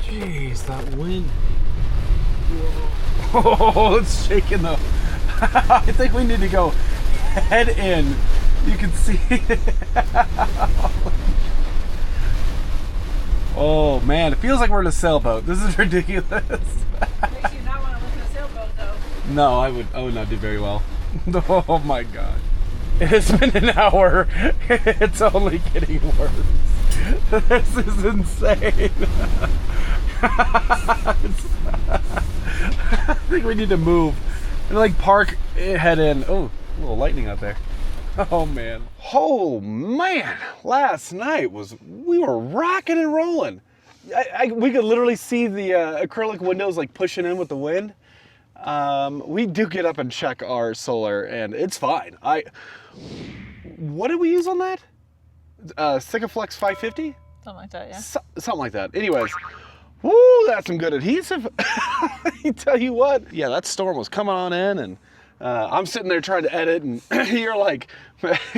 Jeez, that wind. Whoa. Oh, it's shaking though. I think we need to go head in. You can see it. Oh man, it feels like we're in a sailboat. This is ridiculous. Makes you not want to live in a sailboat though. No, I would not do very well. Oh my god. It has been an hour. It's only getting worse. This is insane. I think we need to move and like park, head in. Oh, a little lightning out there. Oh man. Oh man. Last night we were rocking and rolling. We could literally see the acrylic windows like pushing in with the wind. We do get up and check our solar and it's fine. What did we use on that? Sikaflex 550? Something like that, yeah. Something like that. Anyways, woo, that's some good adhesive. I tell you what, yeah, that storm was coming on in and I'm sitting there trying to edit and you're like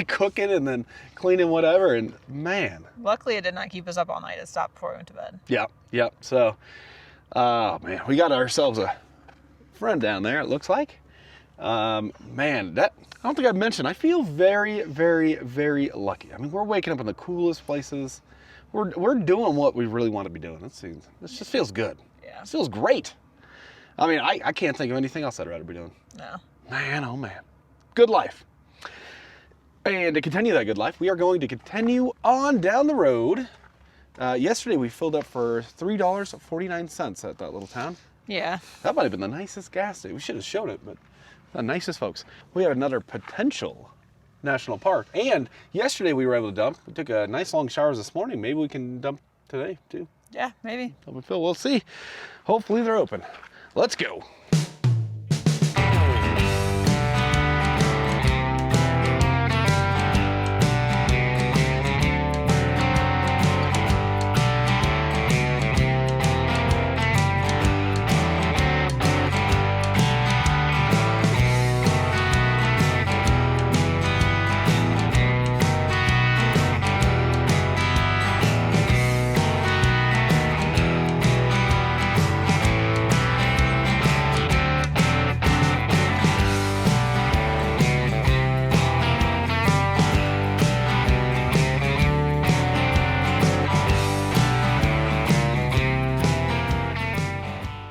cooking and then cleaning whatever and man. Luckily it did not keep us up all night. It stopped before we went to bed. Yep. So, oh man, we got ourselves a friend down there, it looks like. Man, I don't think I've mentioned, I feel very, very, very lucky. I mean, we're waking up in the coolest places. We're doing what we really want to be doing. This just feels good. Yeah. This feels great. I mean, I can't think of anything else I'd rather be doing. No. Man, oh man. Good life. And to continue that good life, we are going to continue on down the road. Yesterday we filled up for $3.49 at that little town. Yeah. That might have been the nicest gas station. We should have shown it, but the nicest folks. We have another potential national park. And yesterday we were able to dump. We took a nice long showers this morning. Maybe we can dump today too. Yeah, maybe. We'll see. Hopefully they're open. Let's go.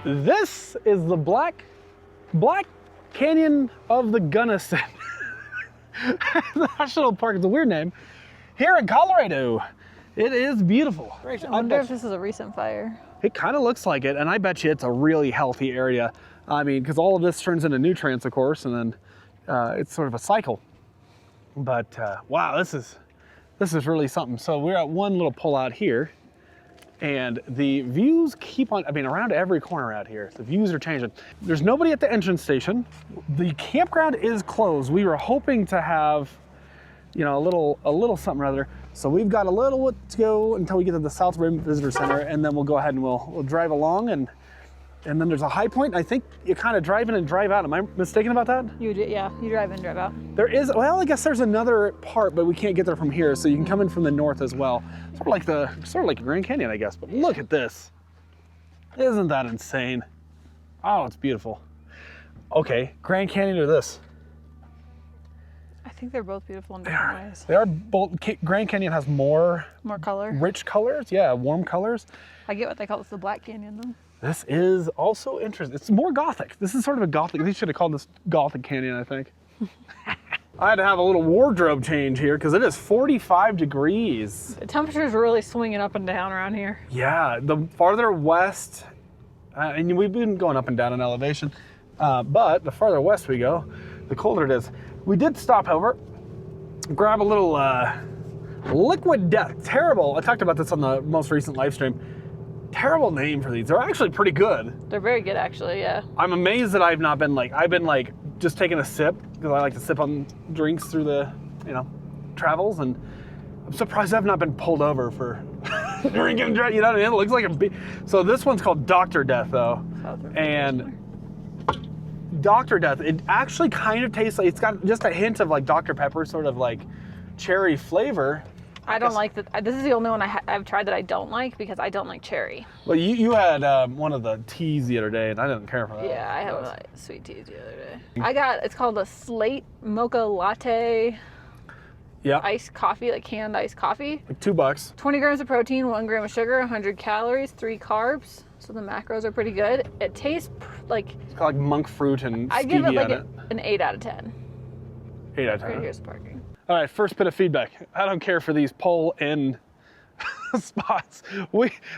This is the Black Canyon of the Gunnison National Park. It's a weird name. Here in Colorado. It is beautiful. I wonder if this is a recent fire. It kind of looks like it, and I bet you it's a really healthy area. I mean, because all of this turns into nutrients, of course, and then it's sort of a cycle. But wow, this is really something. So we're at one little pull out here. And the views keep on, I mean, around every corner out here, the views are changing. There's nobody at the entrance station. The campground is closed. We were hoping to have, you know, a little something or other. So we've got a little way to go until we get to the South Rim Visitor Center, and then we'll go ahead and we'll drive along, and then there's a high point. I think you kind of drive in and drive out. Am I mistaken about that? Yeah, you drive in, drive out. There is, well, I guess there's another part, but we can't get there from here, so you can come in from the north as well. Sort of like Grand Canyon, I guess. But look at this. Isn't that insane? Oh, it's beautiful. Okay, Grand Canyon or this? I think they're both beautiful in different ways. They are both. Grand Canyon has more color. Rich colors, yeah, warm colors. I get what they call this the Black Canyon though. This is also interesting. It's more gothic. This is sort of a gothic. They should have called this Gothic Canyon, I think. I had to have a little wardrobe change here because it is 45 degrees. The temperature's really swinging up and down around here. Yeah, the farther west, and we've been going up and down in elevation, but the farther west we go, the colder it is. We did stop over, grab a little Liquid Death. Terrible. I talked about this on the most recent live stream. Terrible name for these. They're actually pretty good. They're very good, actually, yeah. I'm amazed that I've been just taking a sip because I like to sip on drinks through the, travels, and I'm surprised I've not been pulled over for drinking, you know what I mean? It looks like so this one's called Dr. Death though. And Dr. Death, it actually kind of tastes like, it's got just a hint of like Dr. Pepper, sort of like cherry flavor. I don't like the. This is the only one I've tried that I don't like because I don't like cherry. Well, you had one of the teas the other day, and I didn't care for that. Yeah, I had like sweet teas the other day. It's called a Slate Mocha Latte. Yeah. Iced coffee, like canned iced coffee. Like $2. 20 grams of protein, 1 gram of sugar, 100 calories, 3 carbs. So the macros are pretty good. It tastes like... It's got like monk fruit and I give it like stevia an 8 out of 10. 8 out of 10. Right here's the parking. All right, first bit of feedback. I don't care for these pole in spots.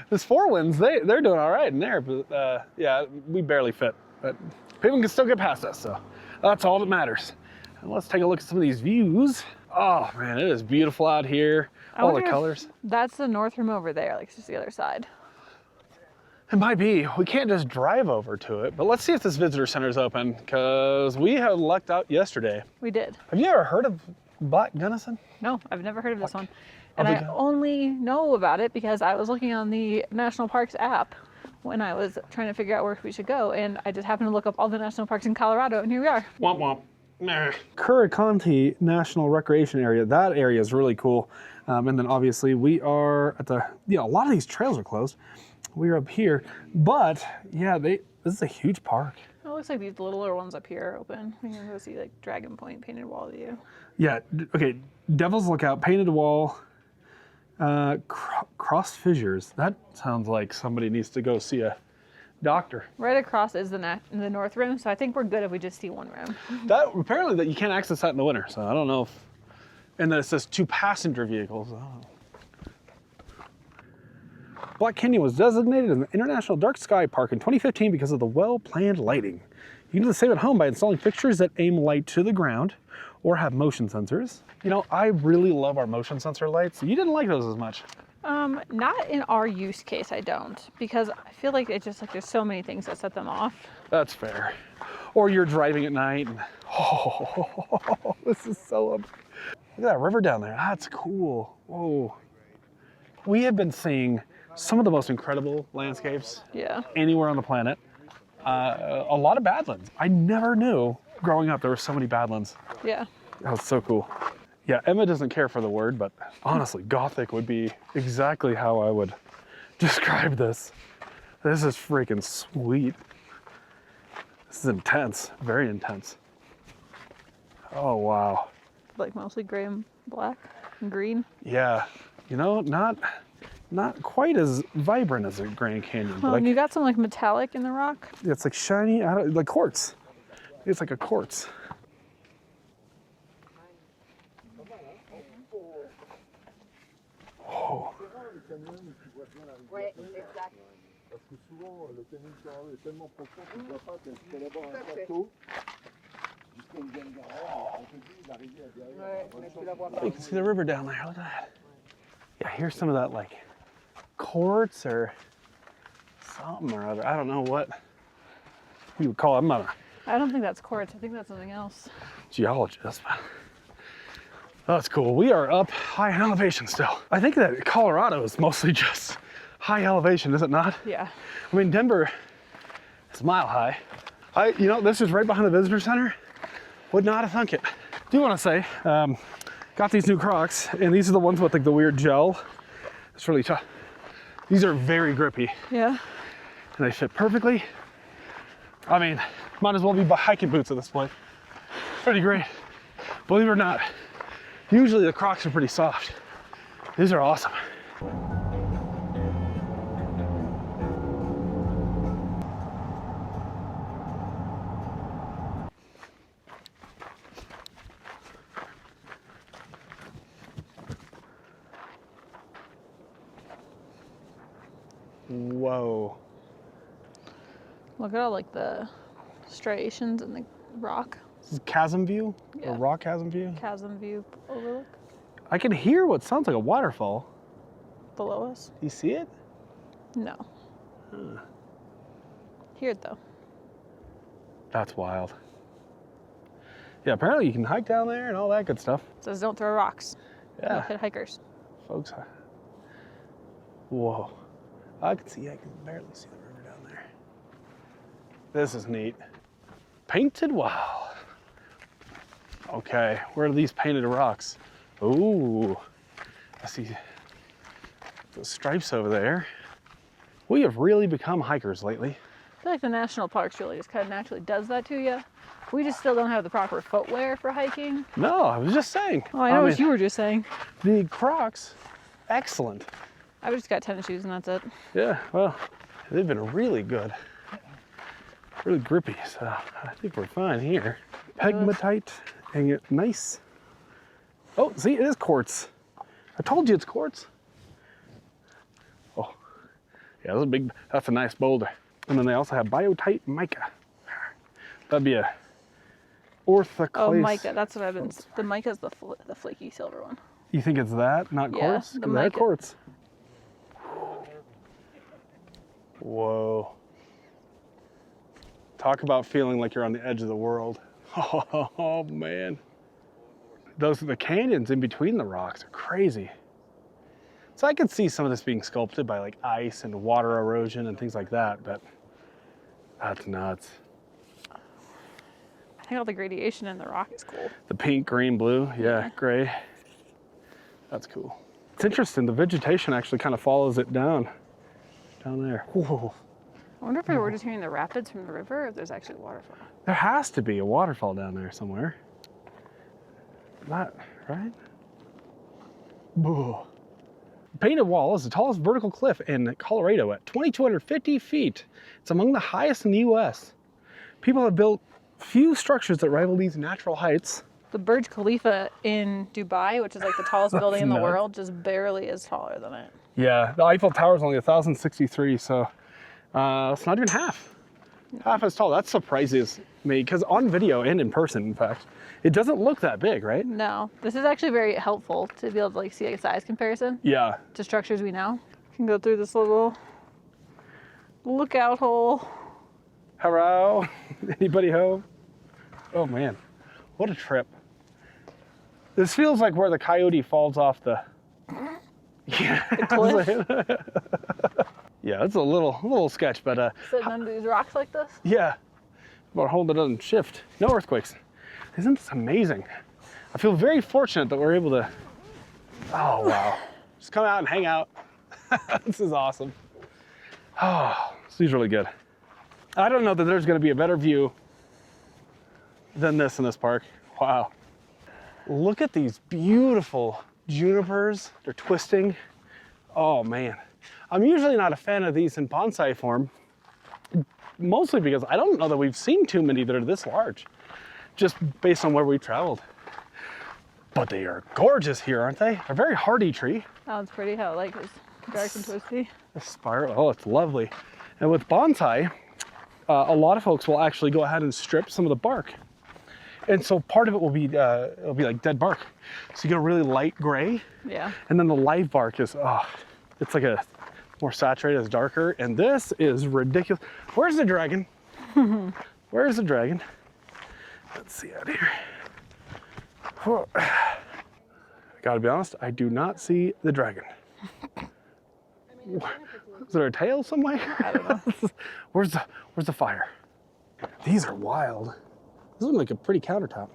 This four winds, they're doing all right in there, but yeah, we barely fit. But people can still get past us, so that's all that matters. And let's take a look at some of these views. Oh man, it is beautiful out here. All the colors. That's the north room over there, like it's just the other side. It might be. We can't just drive over to it, but let's see if this visitor center is open, because we had lucked out yesterday. We did. Have you ever heard of Black Gunnison? No, I've never heard of this one. And I only know about it because I was looking on the National Parks app when I was trying to figure out where we should go, and I just happened to look up all the national parks in Colorado, and here we are. Womp womp. Curriconte National Recreation Area. That area is really cool. And then obviously we are at the, a lot of these trails are closed. We're up here, but yeah, this is a huge park. It looks like these littler ones up here are open. You can go see like Dragon Point, Painted Wall View. Yeah, okay, Devil's Lookout, Painted Wall, Cross Fissures. That sounds like somebody needs to go see a doctor. Right across is the north room, so I think we're good if we just see one room. Apparently that you can't access that in the winter, so I don't know if, and then it says 2 passenger vehicles. Oh. Black Canyon was designated an International Dark Sky Park in 2015 because of the well-planned lighting. You can do the same at home by installing fixtures that aim light to the ground or have motion sensors. You know, I really love our motion sensor lights. You didn't like those as much. Not in our use case, I don't, because I feel like it's just like there's so many things that set them off. That's fair. Or you're driving at night and, oh, this is so, look at that river down there. That's cool. Whoa. We have been seeing some of the most incredible landscapes anywhere on the planet. A lot of badlands. I never knew growing up there were so many badlands. Yeah. That was so cool. Yeah, Emma doesn't care for the word, but honestly, Gothic would be exactly how I would describe this. This is freaking sweet. This is intense, very intense. Oh, wow. Like mostly gray and black and green. Yeah, you know, not quite as vibrant as a Grand Canyon. Well, you got some like metallic in the rock. It's like shiny, like quartz. It's like a quartz. Oh. You can see the river down there. Look at that. Yeah, here's some of that like quartz or something or other. I don't know what you would call it. I'm not a I don't think that's quartz. I think that's something else. geologist, but that's cool. We are up high in elevation still. I think that Colorado is mostly just high elevation, is it not? Yeah. I mean, Denver is mile high. You know, this is right behind the visitor center. Would not have thunk it. Do want to say, got these new Crocs, and these are the ones with like the weird gel. It's really tough. These are very grippy. Yeah. And they fit perfectly. I mean, might as well be hiking boots at this point. Pretty great. Believe it or not, usually the Crocs are pretty soft. These are awesome. Whoa. Look at all like the striations in the rock. This is chasm view? Yeah. Or rock chasm view? Chasm view overlook I can hear what sounds like a waterfall. below us. Do you see it? No. Hear it though. That's wild. Yeah, apparently you can hike down there and all that good stuff. It says don't throw rocks. Yeah. Don't hit hikers. Folks, whoa. I can barely see the river down there. This is neat. Painted Wow. Okay, where are these painted rocks? Ooh, I see the stripes over there. We have really become hikers lately. I feel like the national parks really just kind of naturally does that to you. We just still don't have the proper footwear for hiking. No, I was just saying. Oh, I know what you were just saying. The Crocs, excellent. I've just got tennis shoes and that's it. Yeah, well, they've been really good. Really grippy, so I think we're fine here. Pegmatite, and get nice. Oh, see, it is quartz. I told you it's quartz. Oh, yeah, that's a nice boulder. And then they also have biotite mica. That'd be a orthoclase. Oh, mica, that's what I've been, the mica's the flaky silver one. You think it's that, not quartz? Yeah, the They're mica. quartz. Whoa. Talk about feeling like you're on the edge of the world. Oh man. The canyons in between the rocks are crazy. So I could see some of this being sculpted by like ice and water erosion and things like that, but that's nuts. I think all the gradation in the rock is cool. The pink, green, blue, yeah, gray. That's cool. It's interesting, the vegetation actually kind of follows it down there. Whoa. I wonder if we were just hearing the rapids from the river or if there's actually a waterfall. There has to be a waterfall down there somewhere. Not, right? Whoa. Painted Wall is the tallest vertical cliff in Colorado at 2,250 feet. It's among the highest in the US. People have built few structures that rival these natural heights. The Burj Khalifa in Dubai, which is like the tallest building in the nuts. world, just barely is taller than it. Yeah, the Eiffel Tower is only 1,063, so it's not even half. Half as tall. That surprises me, because on video and in person, in fact, it doesn't look that big, right? No, this is actually very helpful to be able to like see a size comparison Yeah. to structures we know. You can go through this little lookout hole. Hello? Anybody home? Oh man, what a this feels like where the coyote falls off the... Yeah. The cliff. Yeah, it's a little sketch, but Sitting under these rocks like this. yeah, about a hole that doesn't shift. No earthquakes. Isn't this amazing? I feel very fortunate that we're able to, oh wow, just come out and hang out. This is awesome. Oh, this is really good. I don't know that there's gonna be a better view than this in this park. Wow. Look at these beautiful junipers. They're twisting. Oh man. I'm usually not a fan of these in bonsai form, mostly because I don't know that we've seen too many that are this large, just based on where we traveled. But they are gorgeous here, aren't they? A very hardy tree. Oh, it's pretty how it like is dark and twisty. The spiral, oh, it's lovely. And with bonsai, a lot of folks will actually go ahead and strip some of the bark. And so part of it will be, it'll be like dead bark. So you get a really light gray. Yeah. And then the live bark is, oh, it's like a more saturated, it's darker. And this is ridiculous. Where's the dragon? Where's the dragon? Let's see out here. Oh. Gotta be honest, I do not see the dragon. Is there a tail somewhere? I don't know. Where's the fire? These are wild. This looks like a pretty countertop.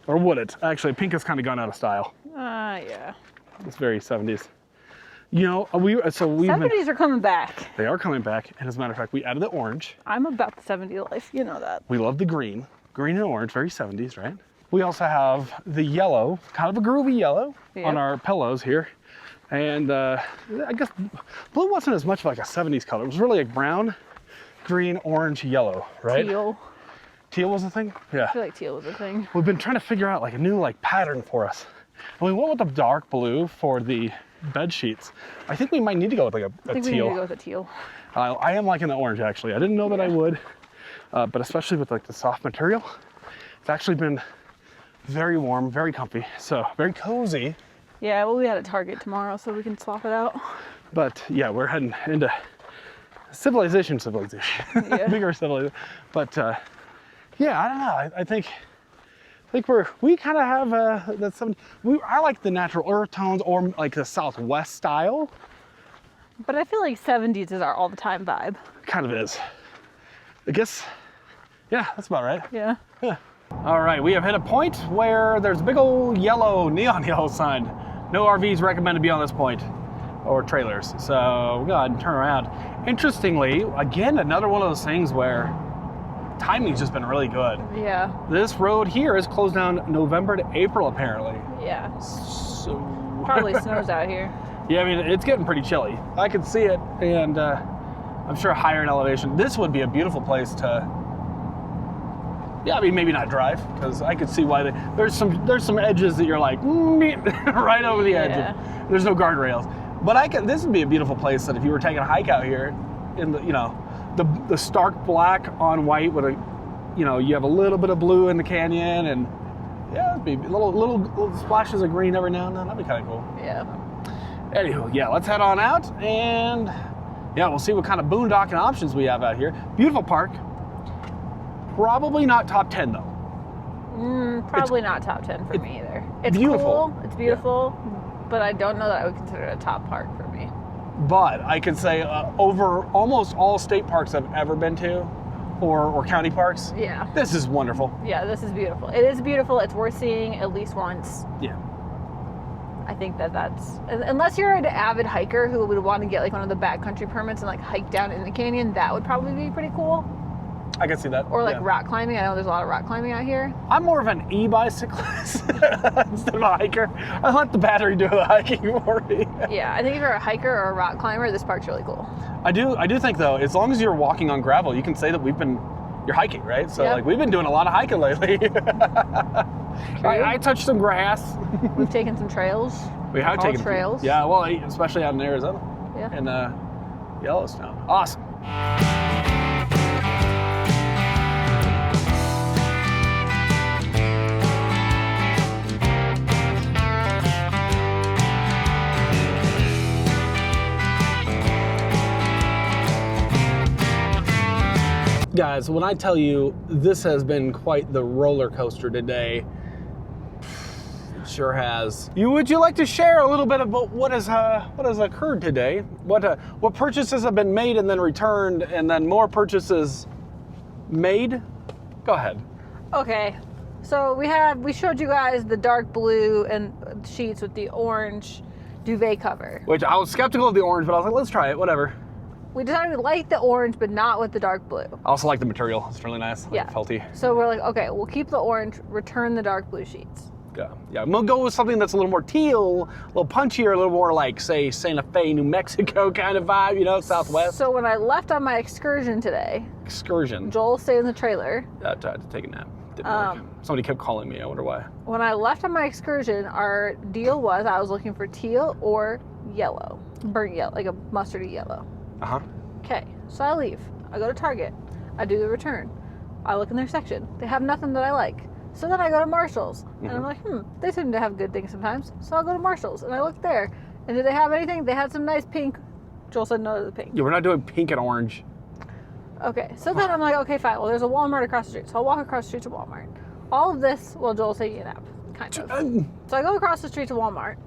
Or would it? Actually, pink has kind of gone out of style. Yeah. It's very 70s. You know, we've 70s are coming back. They are coming back. And as a matter of fact, we added the orange. I'm about the 70s life, you know that. We love the green. Green and orange, very 70s, right? We also have the yellow, kind of a groovy yellow on our pillows here. And I guess blue wasn't as much like a 70s color. It was really like brown, green, orange, yellow, right? Teal. Teal was the thing? Yeah. I feel like teal was a thing. We've been trying to figure out like a new like pattern for us. And we went with the dark blue for the bed sheets. I think we might need to go with like a I think teal. we need to go with a teal. I am liking the orange actually. I didn't know that I would, but especially with like the soft material, it's actually been very warm, very comfy, so very cozy. Yeah, well, we had a Target tomorrow, so we can swap it out. But yeah, we're heading into civilization. Yeah. Bigger civilization. But yeah, I don't know. I think we kind of have that some. I like the natural earth tones or like the Southwest style. But I feel like 70s is our all the time vibe. Kind of is. I guess. Yeah, that's about right. Yeah. All right, we have hit a point where there's a big old yellow, neon yellow sign. no RVs recommend to be on this point, or trailers. So we'll go ahead and turn around. Interestingly, again, another one of those things where timing's just been really good. Yeah. This road here is closed down November to April, apparently. Yeah. So Probably snows out here. yeah, I mean, it's getting pretty chilly. I can see it, and I'm sure higher in elevation. This would be a beautiful place to, yeah, I mean, maybe not drive, because I could see why there's some edges that you're like, right over the edge. There's no guardrails. But this would be a beautiful place that if you were taking a hike out here, in the, you know, the stark black on white with a, you know, you have a little bit of blue in the canyon, and yeah, it'd be little splashes of green every now and then. That'd be kind of cool. Yeah. Anywho, yeah, let's head on out, and yeah, we'll see what kind of boondocking options we have out here. Beautiful park. Probably not top 10 though. Probably not top 10 for me either. It's beautiful. Cool. It's beautiful, but I don't know that I would consider it a top park for me. But I could say over almost all state parks I've ever been to, or county parks. Yeah. This is wonderful. Yeah, this is beautiful. It is beautiful. It's worth seeing at least once. Yeah. I think that's, unless you're an avid hiker who would want to get like one of the backcountry permits and like hike down in the canyon, that would probably be pretty cool. I can see that. Or like rock climbing. I know there's a lot of rock climbing out here. I'm more of an e-bicyclist instead of a hiker. I let the battery do the hiking for me. Yeah, I think if you're a hiker or a rock climber, this park's really cool. I do think though, as long as you're walking on gravel, you can say that you're hiking, right? So like we've been doing a lot of hiking lately. I touched some grass. We've taken some trails. We have taken trails. Yeah, well, especially out in Arizona. Yeah. And Yellowstone. Awesome. Guys, when I tell you this has been quite the roller coaster today, it sure has. Would you like to share a little bit about what has occurred today? What purchases have been made and then returned, and then more purchases made? Go ahead. Okay, so we showed you guys the dark blue and sheets with the orange duvet cover. Which I was skeptical of the orange, but I was like, let's try it, whatever. We decided we liked the orange, but not with the dark blue. I also like the material. It's really nice. Yeah. Felty. So we're like, okay, we'll keep the orange, return the dark blue sheets. Yeah. We'll go with something that's a little more teal, a little punchier, a little more like, say, Santa Fe, New Mexico kind of vibe, you know, Southwest. So when I left on my excursion today, Joel stayed in the trailer. I had to take a nap. Didn't work. Somebody kept calling me. I wonder why. When I left on my excursion, our deal was I was looking for teal or yellow, burnt yellow, like a mustardy yellow. Uh-huh. Okay, so I leave. I go to Target. I do the return. I look in their section. They have nothing that I like. So then I go to Marshall's. And I'm like, they seem to have good things sometimes. So I'll go to Marshall's. And I look there. And did they have anything? They had some nice pink. Joel said no to the pink. Yeah, we're not doing pink and orange. Okay, so then I'm like, okay, fine. Well, there's a Walmart across the street. So I'll walk across the street to Walmart. All of this while Joel's taking a nap, kind of. So I go across the street to Walmart.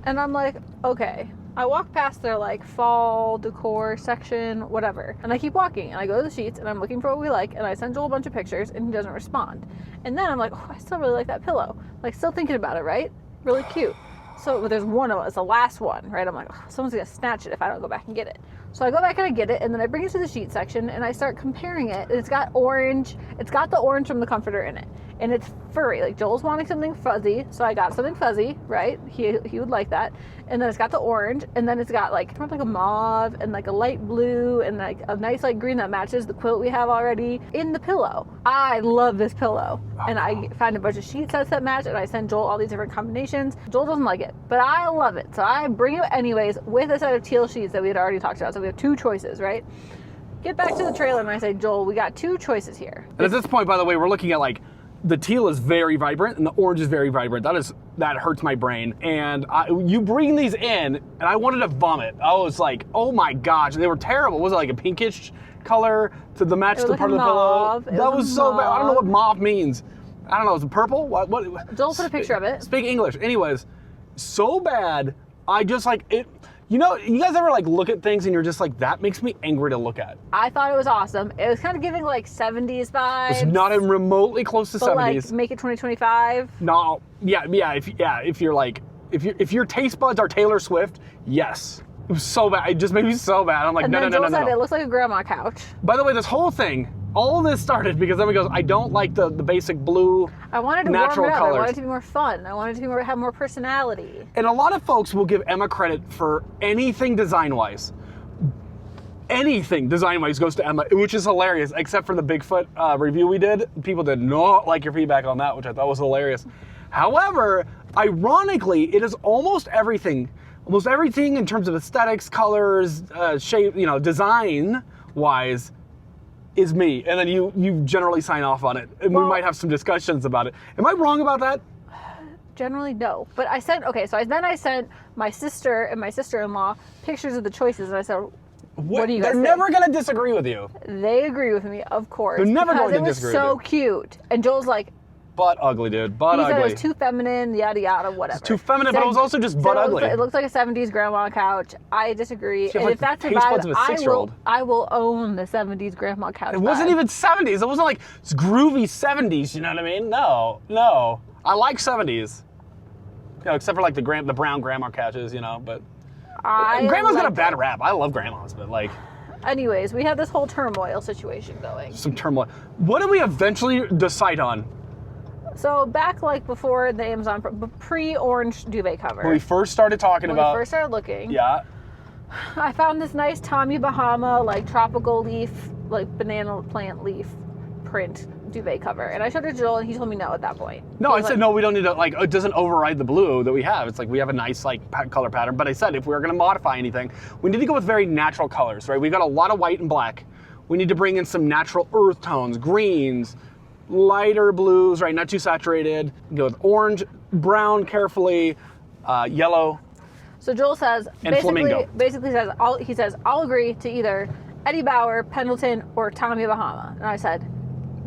And I'm like, okay. I walk past their like fall decor section, whatever. And I keep walking and I go to the sheets and I'm looking for what we like and I send Joel a bunch of pictures and he doesn't respond. And then I'm like, oh, I still really like that pillow. Like still thinking about it, right? Really cute. So but there's one of us, the last one, right? I'm like, oh, someone's gonna snatch it if I don't go back and get it. So I go back and I get it and then I bring it to the sheet section and I start comparing it. It's got orange, it's got the orange from the comforter in it. And it's furry. Like Joel's wanting something fuzzy, so I got something fuzzy, right? He would like that. And then it's got the orange, and then it's got like a mauve and like a light blue and like a nice light green that matches the quilt we have already in the pillow. I love this pillow. And I find a bunch of sheet sets that match and I send Joel all these different combinations. Joel doesn't like it, but I love it. So I bring it anyways with a set of teal sheets that we had already talked about. So we have 2 choices, right? Get back to the trailer and I say, Joel, we got 2 choices here. And at this point, by the way, we're looking at like, the teal is very vibrant and the orange is very vibrant. That hurts my brain. And you bring these in and I wanted to vomit. I was like, oh my gosh, they were terrible. Was it like a pinkish color to the match to the part of the pillow? That was so bad. I don't know what mauve means. I don't know, is it purple? What? Joel put a picture of it. Speak English. Anyways, so bad. I just like it. You know, you guys ever like look at things and you're just like, that makes me angry to look at? I thought it was awesome. It was kind of giving like 70s vibes. It's not even remotely close to 70s. Like, make it 2025. No, yeah. If you're like, if your taste buds are Taylor Swift, yes. It was so bad. It just made me so bad. I'm like, and no. Joel said it looks like a grandma couch. By the way, this whole thing, all this started because Emma goes, I don't like the basic blue I wanted to natural warm it up. colors. I wanted it to be more fun. I wanted it to have more personality. And a lot of folks will give Emma credit for anything design-wise. Anything design-wise goes to Emma, which is hilarious, except for the Bigfoot review we did. People did not like your feedback on that, which I thought was hilarious. However, ironically, it is almost everything in terms of aesthetics, colors, shape, design-wise, is me. And then you generally sign off on it. And we might have some discussions about it. Am I wrong about that? Generally, no. But I sent, then I sent my sister and my sister-in-law pictures of the choices, and I said, what do you guys think? They're never going to disagree with you. They agree with me, of course. They're never going to disagree with you. Because it was so cute. And Joel's like, butt ugly, dude. Butt ugly. He said it was too feminine, yada yada, whatever. It's too feminine, but it was also just butt ugly. It looks like a 70s grandma couch. I disagree. And if that's a vibe, I will own the 70s grandma couch. It wasn't even 70s. It wasn't like groovy 70s, you know what I mean? No. I like 70s. Except for like the brown grandma couches, but grandma's got a bad rap. I love grandmas, but like. Anyways, we have this whole turmoil situation going. Some turmoil. What did we eventually decide on? So back before the Amazon pre-orange duvet cover. When we first started talking about. When we first started looking. Yeah. I found this nice Tommy Bahama tropical leaf, banana plant leaf print duvet cover, and I showed it to Joel, and he told me no at that point. No, I said no. We don't need to it doesn't override the blue that we have. It's we have a nice color pattern. But I said if we were going to modify anything, we need to go with very natural colors, right? We've got a lot of white and black. We need to bring in some natural earth tones, greens, lighter blues, right? Not too saturated. Go with orange, brown carefully, yellow. So Joel says flamingo. Basically says I'll agree to either Eddie Bauer, Pendleton, or Tommy Bahama, and I said.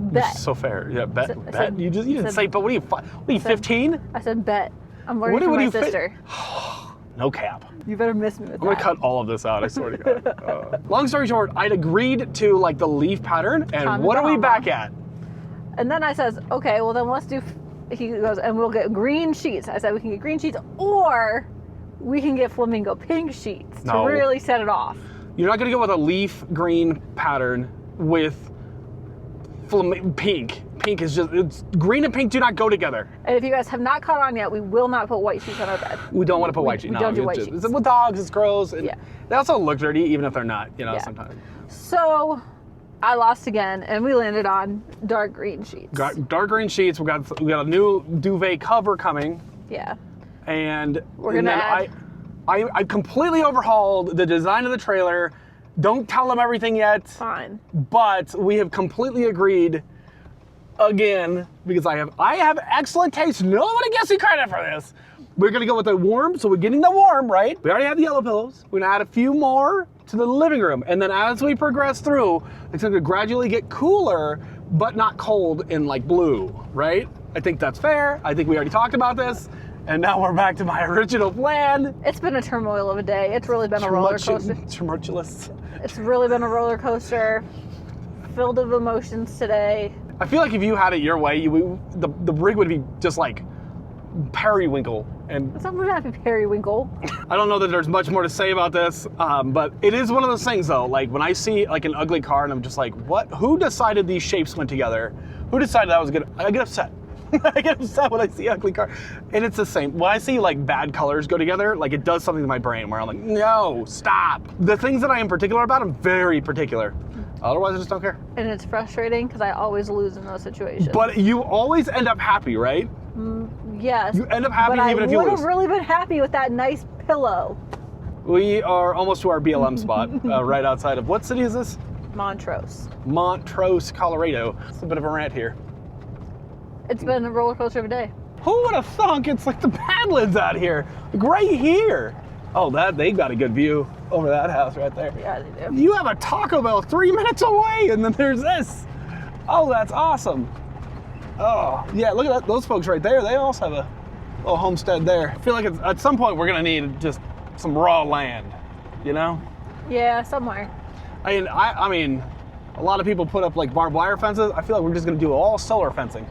Bet. So fair. Yeah, bet. You didn't say, but what are you 15? I said bet. I'm learning from my sister. No cap. You better miss me with that. I'm going to cut all of this out, I swear to God. Long story short, I'd agreed to the leaf pattern, and Tommy what Bahama. are we back at? And then I says, okay, well then let's do, he goes, and we'll get green sheets. I said we can get green sheets, or we can get flamingo pink sheets to really set it off. You're not going to go with a leaf green pattern with pink. Pink is green and pink do not go together. And if you guys have not caught on yet, we will not put white sheets on our bed. We don't want to put white sheets. We don't do white sheets. With dogs, it's gross. And yeah. They also look dirty, even if they're not, sometimes. So I lost again, and we landed on dark green sheets. Dark green sheets. We got a new duvet cover coming. Yeah. And we're gonna add. I completely overhauled the design of the trailer. Don't tell them everything yet. Fine. But we have completely agreed again, because I have excellent taste. Nobody gets me credit for this. We're gonna go with the warm, so we're getting the warm, right? We already have the yellow pillows. We're gonna add a few more to the living room. And then as we progress through, it's gonna gradually get cooler, but not cold in blue, right? I think that's fair. I think we already talked about this. And now we're back to my original plan. It's been a turmoil of a day. It's really been a roller coaster. Tumultuous. It's really been a roller coaster, filled with emotions today. I feel like if you had it your way, the rig would be just periwinkle. And it's not going to be periwinkle. I don't know that there's much more to say about this, but it is one of those things though. When I see an ugly car and I'm just what? Who decided these shapes went together? Who decided that was good? I get upset. I get upset when I see ugly car. And it's the same. When I see bad colors go together, it does something to my brain where I'm no, stop. The things that I am particular about, I'm very particular. Otherwise, I just don't care. And it's frustrating because I always lose in those situations. But you always end up happy, right? Yes. You end up happy even if you lose. I would have really been happy with that nice pillow. We are almost to our BLM spot, right outside of, what city is this? Montrose. Montrose, Colorado. It's a bit of a rant here. It's been a roller coaster of a day. Who would have thunk it's the Badlands out here? Right here. Oh, they got a good view over that house right there. Yeah, they do. You have a Taco Bell 3 minutes away, and then there's this. Oh, that's awesome. Oh, yeah, look at that. Those folks right there. They also have a little homestead there. I feel like at some point we're going to need just some raw land, Yeah, somewhere. I mean, a lot of people put up barbed wire fences. I feel like we're just going to do all solar fencing.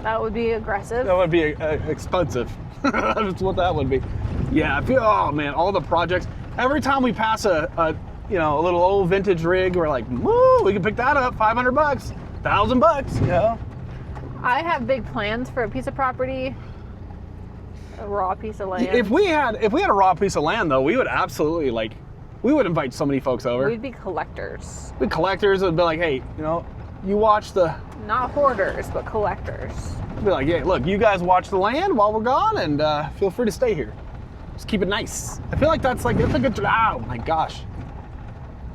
That would be aggressive. That would be expensive. That's what that would be. Yeah, I feel, oh man, all the projects. Every time we pass a little old vintage rig, we're like, woo, we can pick that up, 500 bucks, 1,000 bucks, you know? I have big plans for a piece of property, a raw piece of land. If we had a raw piece of land though, we would absolutely we would invite so many folks over. We'd be collectors. We'd collectors would be like, hey, you watch the... Not hoarders, but collectors. Be like, yeah, look, you guys watch the land while we're gone, and feel free to stay here. Just keep it nice. I feel like that's a good. Oh my gosh,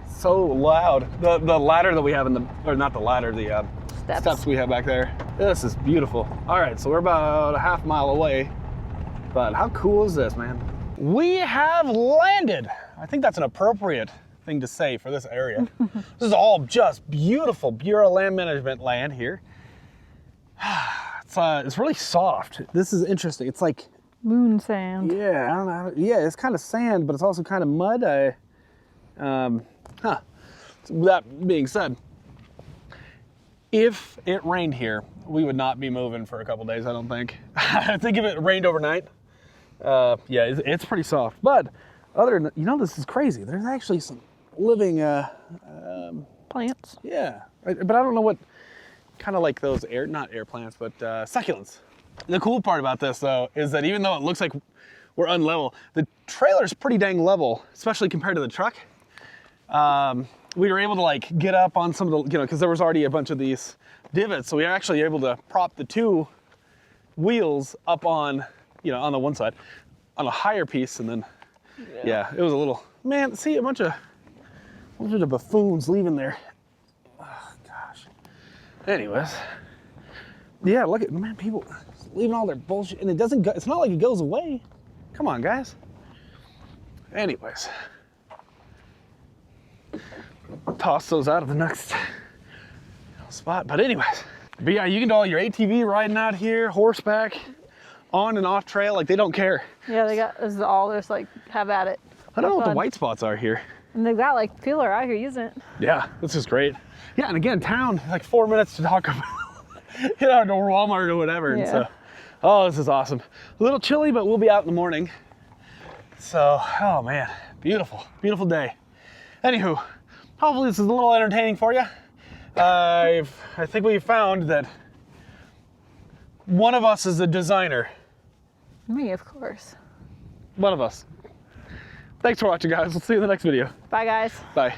so loud. The ladder that we have or not the ladder, the steps we have back there. This is beautiful. All right, so we're about a half mile away, but how cool is this, man? We have landed. I think that's an appropriate thing to say for this area. This is all just beautiful Bureau of Land Management land here. It's really soft. This is interesting. It's like moon sand. Yeah, I don't know. Yeah, it's kind of sand, but it's also kind of mud. That being said, if it rained here, we would not be moving for a couple days, I don't think. I think if it rained overnight, yeah, it's pretty soft. But other than, this is crazy. There's actually some living plants. Yeah, but I don't know what, kind of like those not air plants, but succulents. The cool part about this though is that even though it looks like we're unlevel, the trailer's pretty dang level, especially compared to the truck. We were able to get up on some of the, because there was already a bunch of these divots, so we were actually able to prop the two wheels up on, on the one side, on a higher piece, and then, yeah, it was a little, man, see a bunch of buffoons leaving there. Oh, gosh. Anyways, yeah, look at, man, people leaving all their bullshit, and it doesn't go, it's not like it goes away. Come on, guys. Anyways, toss those out of the next spot. But anyways, yeah, you can do all your ATV riding out here, horseback, on and off trail, they don't care. Yeah, this is all just have at it. I don't know what the white spots are here. And they've got people are out here using it. Yeah, this is great. Yeah, and again, town, 4 minutes to talk about, to Walmart or whatever. Yeah. And so, oh, this is awesome. A little chilly, but we'll be out in the morning. So, oh man, beautiful, beautiful day. Anywho, hopefully this is a little entertaining for you. I think we found that one of us is a designer. Me, of course. One of us. Thanks for watching, guys. We'll see you in the next video. Bye, guys. Bye.